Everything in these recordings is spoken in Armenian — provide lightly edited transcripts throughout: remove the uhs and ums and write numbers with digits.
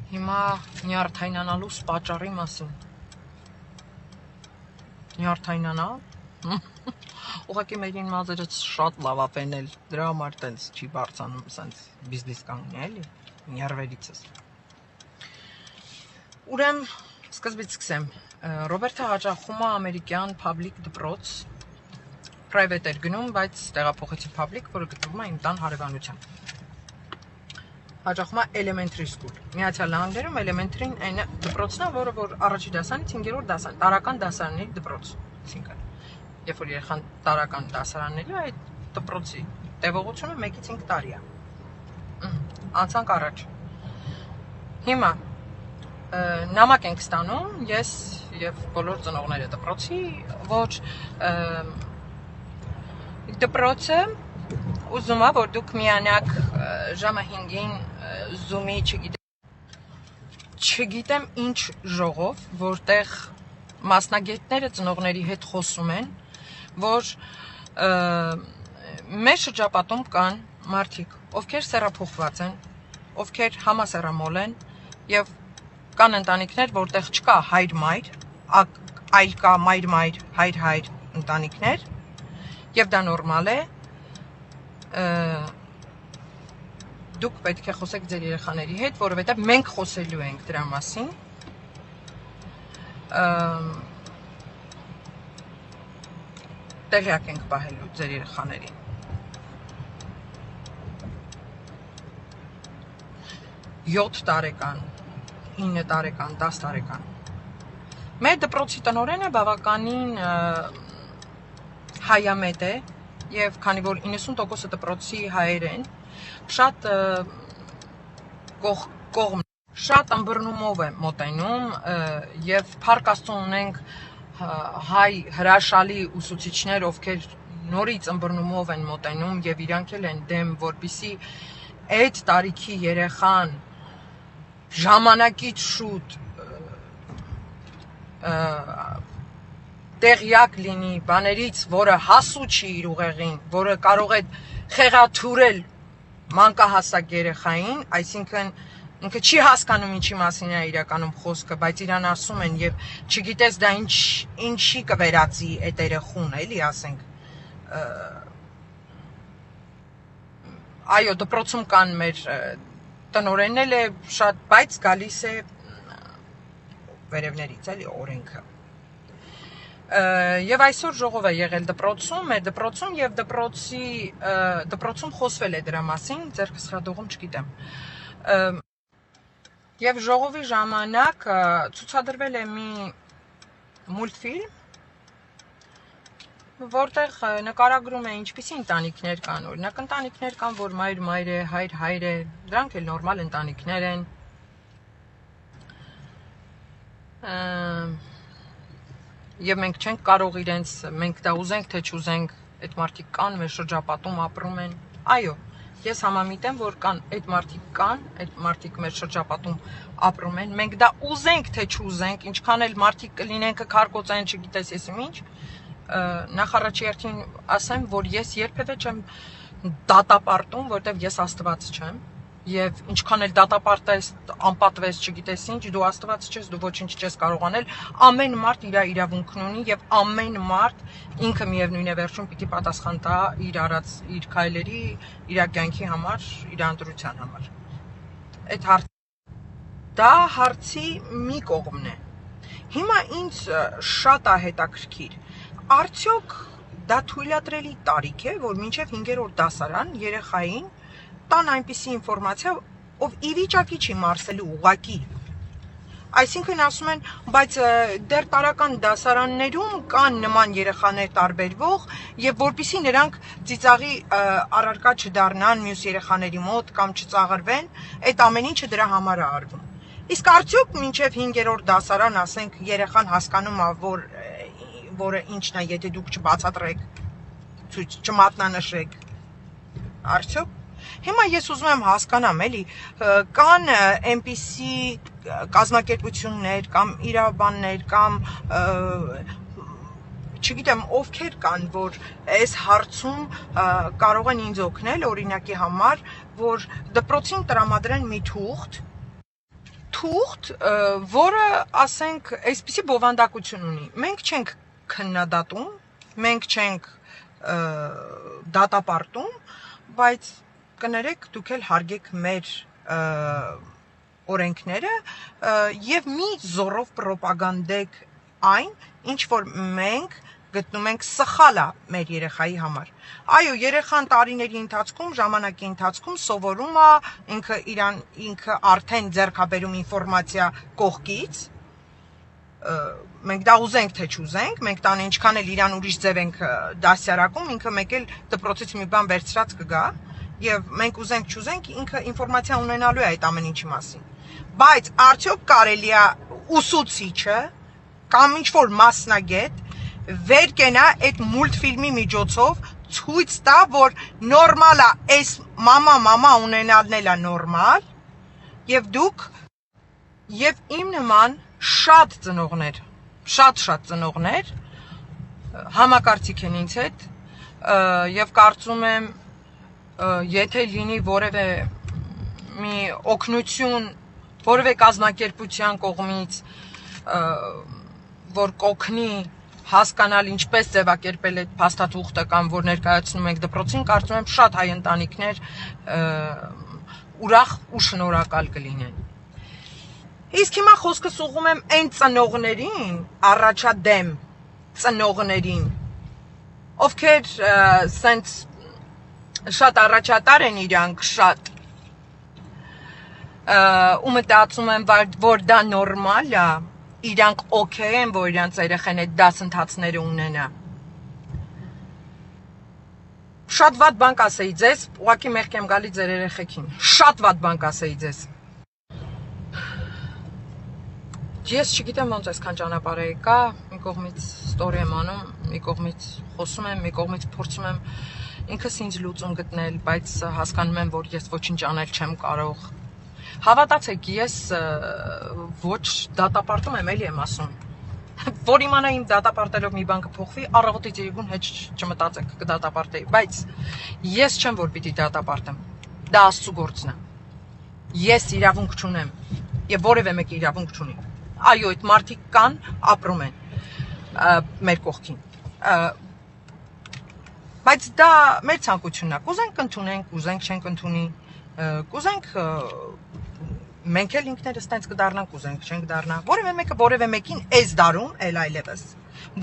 Հիմա նյարդայնանալու պատճառի մասին։ Նյարդայնանալ ուղղակի մերին մազերը շատ լավ ապենել, դրա համար տենց չի բարձանում, սենց բիզնես կանգնի, էլի, նյարվերիցս։ Ուրեմ, սկզբից սկսեմ, Ռոբերտը հաճախում է ամերիկյան public դպրոց, private էր գնում, բայց տեղափոխեցի public, որը գտնվում է իմ տան հարևանությամբ։ Հաճախում է elementary school։ Միացյալ Նահանգներում elementary-ն այն դպրոցն է, որը որ առաջի դասարանից 5-րդ դասարան, տարական դասարանների դպրոց, այսինքն, երբ որ երեխան տարական դասարանների, այդ դպրոցի տևողությունը 1-ից 5 տարի է։ Անցանք առաջ։ Հիմա նամակ ենք ստանում, ես եւ բոլոր ծնողները դպրոցի, որ դպրոցը ուզում է, որ դուք միանաք ժամը 5-ին Zoom-ի, չգիտեմ ինչ ժողով, որտեղ մասնագետները ծնողների հետ խոսում են, որ մեր շրջապատում կան մարդիկ, ովքեր սեռափոխված են, ովքեր համասեռամոլ են եւ կան ընտանիքներ, որտեղ չկա հայր-մայր, այլ կա մայր-մայր, հայր-հայր ընտանիքներ եւ դա նորմալ է։ Դուք պետք է խոսեք ձեր երեխաների հետ, որովհետև մենք խոսելու ենք դրա մասին։ Տեղյակ ենք պահելու ձեր երեխաներին։ 7 տարեկան, 9 տարեկան, 10 տարեկան։ Մեր դպրոցի տնօրենը բավականին հայամետ է եւ քանի որ 90% դպրոցի հայեր են, շատ կողմ, շատ ըմբռնումով է մոտենում եւ փառք Աստծո ունենք հայ հրաշալի ուսուցիչներ, ովքեր նորից ըմբռնումով են մոտենում եւ իրանք էլ են դեմ, որպիսի այդ տարիքի երեխան ժամանակից շուտ տեղյակ լինի բաներից, որը հասու չի իր ուղեղին, որը կարող է խեղաթյուրել մանկահասակ երեխային, այսինքն ինքը չի հասկանում ինչի մասին է իրականում խոսքը, բայց իրան ասում են եւ չգիտես դա ինչի կվերածի այդ երեխուն, էլի ասենք։ Այո, դպրոցում կան մեր տնօրենն էլ է շատ, բայց գալիս է վերևներից, էլի օրենքը։ Եվ այսօր ժողով է եղել դպրոցում, մեր դպրոցում եւ դպրոցում խոսվել է դրա մասին, ձերքս հրադողում չգիտեմ։ Եվ ժողովի ժամանակ ցուցադրվել է մի մուլտֆիլմ, որտեղ նկարագրում է ինչպիսի ընտանիքներ կան, օրինակ ընտանիքներ կան, որ մայր է, հայր է, դրանք էլ նորմալ ընտանիքներ են։ Եվ մենք չենք կարող իրենց, մենք դա ուզենք, թե չուզենք, այդ մարդիկ կան, մեր շրջապատում ապրում են։ Այո, ես համամիտ եմ, որ կան, այդ մարդիկ մեր շրջապատում ապրում են, մենք դա ուզենք, թե չուզենք, ինչքան էլ մարդիկ կլինեն, կքարկոծեն, չգիտես ես ինչ, նախ առաջին ասեմ, որ ես երբևէ չեմ դատապարտում, որտեղ ես Աստված չեմ, եւ ինչքան էլ դատապարտես, անպատվես, չգիտես ինչ, դու Աստված չես, դու ոչինչ չես կարող անել, ամեն մարդ իր իրավունքն ունի եւ ամեն մարդ ինքը միևնույն է վերջում պիտի պատասխան տա իր արած իր քայլերի, իր կյանքի համար, իր ընտրության համար։ Դա հարցի մի կողմն է։ Հիմա ինձ շատ է հետաքրքիր, արդյոք դա թույլատրելի տարիք է, որ մինչև 5-րդ դասարան երեխային տան այնպիսի ինֆորմացիա, ով ի վիճակի չի մարսելու ուղակի։ Այսինքն ասում են, բայց դեռ տարական դասարաններում կան նման երեխաներ տարբերվող եւ որpիսի նրանք ծիծաղի առարկա չդառնան մյուս երեխաների մոտ կամ չծաղրվեն, այդ ամեն ինչը դրա համար է արվում։ Իսկ արդյոք մինչև 5-րդ դասարան, ասենք, երեխան հասկանում է, որը ինչն է, եթե դուք չբացատրեք, չմատնանշեք, արդյոք։ Հիմա ես ուզում եմ հասկանամ, էլի, կան այնպիսի կազմակերպություններ կամ իրավաբաններ կամ չգիտեմ ովքեր կան, որ այս հարցում կարող են ինձ օգնել, օրինակի համար, որ դպրոցին տրամադրեն մի թուղթ, որը, ասենք, այսպիսի բովանդակություն ունի։ Մենք չենք քննադատում, մենք չենք դատապարտում, բայց կներեք, դուք էլ հարգեք մեր օրենքները եւ մի զորով պրոպագանդեք այն, ինչ որ մենք գտնում ենք սխալ է մեր երեխայի համար։ Այո, երեխան տարիների ընթացքում, ժամանակի ընթացքում սովորում է, ինքը արդեն ձեռքաբերում ինֆորմացիա կողքից, մենք դա ուզենք թե չուզենք, մենք տան ինչքան էլ իրան ուրիշ ձև ենք դասյարակում, ինքը մեկ էլ դպրոցից մի բան վերցրած կգա, եւ մենք ուզենք չուզենք, ինքը ինֆորմացիա ունենալու է այդ ամեն ինչի մասին։ Բայց արդյոք կարելի է ուսուցիչը կամ ինչ-որ մասնագետ վեր կենա այդ մուլտֆիլմի միջոցով ցույց տա, որ նորմալ է այս մամա ունենալն էլ է նորմալ, եւ դուք եւ իմ նման շատ ծնողներ, շատ ծնողներ համակարծիք են ինձ հետ եւ կարծում եմ եթե լինի որևէ մի օգնություն որևէ կազմակերպության կողմից որ կօգնի հասկանալ ինչպես ձևակերպել այդ փաստաթուղթը կամ որ ներկայացնում ենք դպրոցին, կարծում եմ շատ հայ ընտանիքներ ուրախ ու շնորհակալ կլինեն։ Իսկ հիմա խոսքս ուղղում եմ այն ծնողներին, առաջադեմ ծնողներին, ովքեր սենց շատ առաջատար են իրանք, շատ ու մտածում եմ, որ դա նորմալ է, իրանք օքեյ են, որ իրանք երեխեն այդ դասընթացները ունենա։ Շատ վատ բան կասեի ձեզ, ուղղակի մեղք եմ գալի ձեր երեխեքին։ Շատ վատ բան կասեի ձեզ։ Ես չգիտեմ ոնց այսքան ճանապարհ եկա, մի կողմից ստորի եմ անում, մի կողմից խոսում եմ, մի կողմից փորձում եմ ինքս ինձ լուծում գտնել, բայց հասկանում եմ, որ ես ոչինչ անել չեմ կարող։ Հավատացեք, ես ոչ դատապարտում եմ, էլի եմ ասում, որ իմանա իմ դատապարտելով մի բան կփոխվի, առավոտից երեկոն հետ չմտածեք կդատապարտեի, բայց ես չեմ, որ պիտի դատապարտեմ, դա Աստծու գործն է, ես իրավունք չունեմ և որևէ մեկ իրավունք չունի, այո, այդ մարդիկ կան, ապրում են մեր կողքին, բայց դա մեր ցանկությունն է, կուզենք կընդունենք, կուզենք չենք ընդունի, կուզենք մենք էլ ինքներս տենց կդառնանք, ուզենք չենք դառնա, որևէ մեկը որևէ մեկին այս դարում էլ այլևս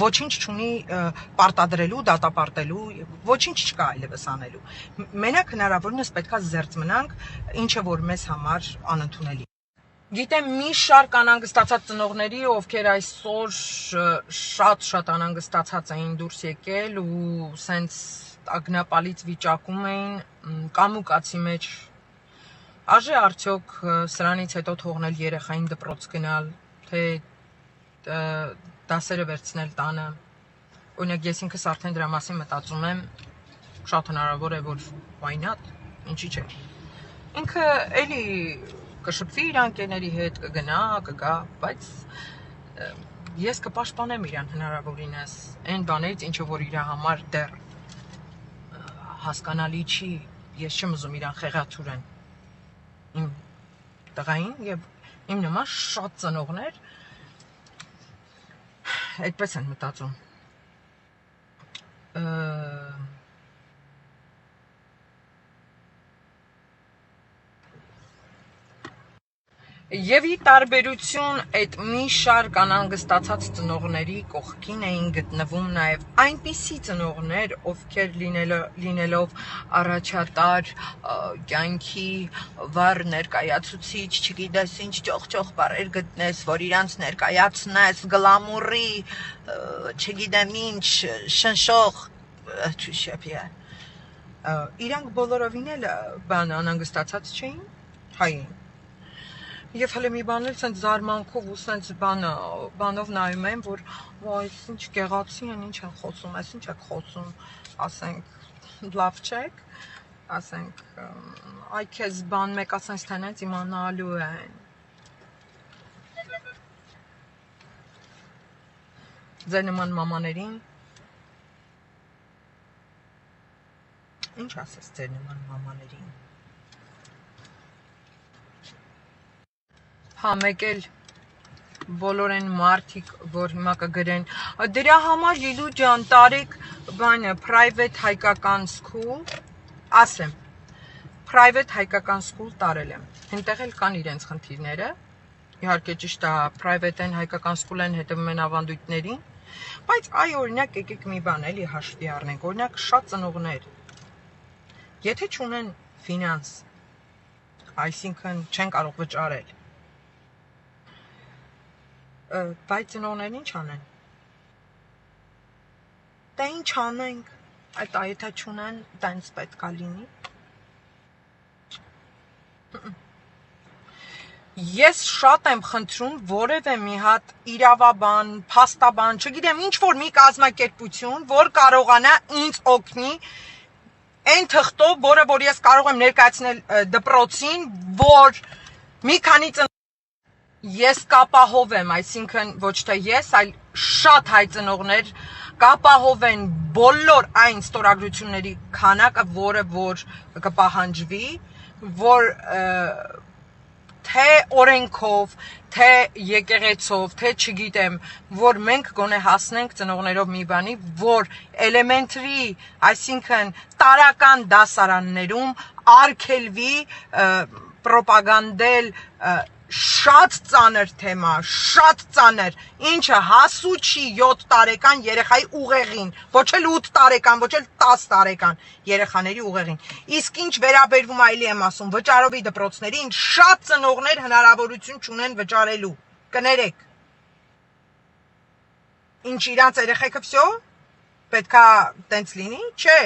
ոչինչ չունի պարտադրելու, դատապարտելու, ոչինչ չկա այլևս անելու։ Մենակ հնարավորինս պետքա զերծ մնանք, ինչը որ մեզ համար անընդունելի։ Գիտեմ մի շարք անհանգստացած ծնողների, ովքեր այսօր շատ անհանգստացած էին դուրս եկել ու սենց ագնապալից վիճակում էին կամուկացի մեջ Արժե արդյոք սրանից հետո թողնել երեխային դպրոց գնալ, թե դասերը վերցնել տանը, օրինակ ես ինքս արդեն դրա մասին մտածում եմ, շատ հնարավոր է, որ why not, ինչի՞ չէ, ինքը էլի կշփվի իր ընկերների հետ, կգնա, կգա, բայց ես կպաշտպանեմ իրան հնարավորինս, այն բաներից, ինչը որ իր համար դեռ հասկանալի չի, ես չեմ ուզում իրան խեղաթյուրեն իմ տղային և իմ նման շատ ծնողներ այդպես են մտածում Եվ ի տարբերություն այդ մի շարք անհանգստացած ծնողների կողքին էին գտնվում նաև այնպիսի ծնողներ, ովքեր լինելով առաջատար կյանքի վառ ներկայացուցիչ, չգիտես ինչ ճոխ բառեր գտնես, որ իրանց ներկայացնես գլամուրի, չգիտեմ ինչ, շնշող, իրանք բոլորովին էլ անհանգստացած չէին, հային Եվ հələ մի բան էլ սենց զարմանքով ու սենց բանով նայում եմ, որ այս ինչ գեղացի են, ինչ են խոսում, այս ինչ եք խոսում, ասենք լավ չեք, ասենք այ քեզ բան մեկը սենց տենենց իմանալու են։ Ձեր նման մամաներին ինչ ասես ձեր նման մամաներին Հա, մեկ էլ բոլոր են մարդիկ, որ հիմա կգրեն, դրա համար Լիլու ջան, Տարիք բանը private հայկական school, ասեմ, private հայկական school տարել եմ, այնտեղ էլ կան իրենց խնդիրները, իհարկե ճիշտ է, private են հայկական school են, հետևում են ավանդույթներին, բայց այ օրինակ եկեք մի բան էլի հաշվի առնենք, օրինակ շատ ծնողներ, եթե չունեն ֆինանս, այսինքն չեն կարող վճարել, բայց ծնողներն ինչ անեն, դա ինչ անենք, այդ եթե չունեն, դա ինձ պետք է լինի, Ես շատ եմ խնդրում որևէ մի հատ իրավաբան, փաստաբան, չգիտեմ, ինչ որ մի կազմակերպություն, որ կարողանա ինձ օգնի այն թղթով, որ ես կարող եմ ներկայացնել դպրոցին, որ մի քանի ես կապահով եմ, այսինքն ոչ թե ես, այլ շատ հայ ծնողներ կապահով են բոլոր այն ստորագրությունների քանակը, որը որ կպահանջվի, որ թե օրենքով, թե եկեղեցով, թե չգիտեմ, որ մենք գոնե հասնենք ծնողներով մի բանի, որ elementary, այսինքն տարական դասարաններում արգելվի պրոպագանդել շատ ծանր թեմա, շատ ծանր, ինչը հասու չի 7 տարեկան երեխայի ուղեղին, ոչ էլ 8 տարեկան, ոչ էլ 10 տարեկան երեխաների ուղեղին։ Իսկ ինչ վերաբերվում այլի եմ ասում, վճարովի դպրոցներին, շատ ծնողներ հնարավորություն չունեն վճարելու, կներեք։ Ինչ իրանց երեխեքը վсё, պետքա տենց լինի, չէ։